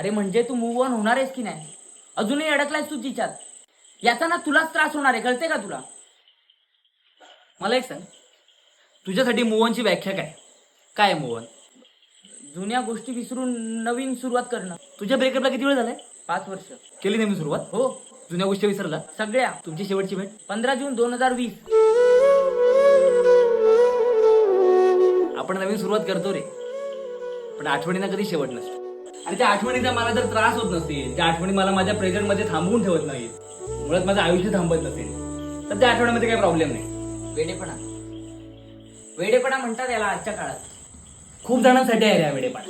अरे म्हणजे तू move on होणार आहेस की नाही? अजूनही अडकलायस तू तिच्यात. याचा ना तुलाच त्रास होणार आहे, कळते का तुला? मला एक सांग, तुझ्यासाठी मूव्ह ऑनची व्याख्या काय? काय मूव्ह ऑन? जुन्या गोष्टी विसरून नवीन सुरुवात करणं. तुझ्या ब्रेकअपला किती वेळ झालाय? 5 वर्ष. केली नाही मी सुरुवात? हो, जुन्या गोष्टी विसरला? सगळ्या. तुमची शेवटची भेट? 15 जून 2020. आपण नवीन सुरुवात करतो रे, पण आठवणींना कधी शेवट नसतो. आणि त्या आठवणीचा मला जर त्रास होत नसतील, त्या आठवणी मला माझ्या प्रेझेंट मध्ये थांबवून ठेवत नाहीत, मुळात माझं आयुष्य थांबत नसेल, तर त्या आठवड्यामध्ये काही प्रॉब्लेम नाही. वेडेपणा. वेडेपणा म्हणतात याला आजच्या काळात. खूप जणांसाठी आहे रे हा वेडेपणा.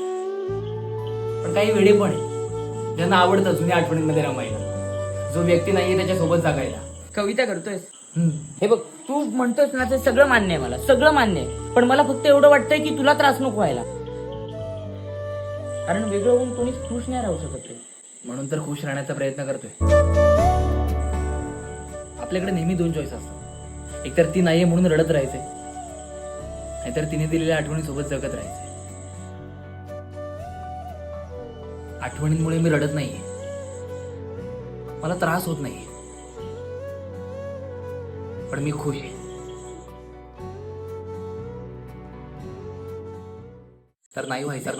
पण काही वेडे पण आहे ज्यांना आवडतं जुन्या आठवणींमध्ये रमायला, जो व्यक्ती नाहीये त्याच्यासोबत जगायला. कविता करतोयस? हे बघ, तू म्हणतोस ना ते सगळं मान्य आहे, मला सगळं मान्य आहे. पण मला फक्त एवढं वाटतंय की तुला त्रास नको व्हायला. कारण वेगळं होऊन कोणीच खुश नाही राहू शकत रे. म्हणून तर खुश राहण्याचा प्रयत्न करतोय. आपल्याकडे नेहमी 2 चॉईस असतात. एकतर ती नाहीये म्हणून रडत राहायचे, नाहीतर तिने दिलेल्या आठवणी सोबत जगत राहायचे. आठवणींमुळे मी रडत नाहीये, मला त्रास होत नाहीये, पण मी खुश आहे. तर नाही व्हायचं.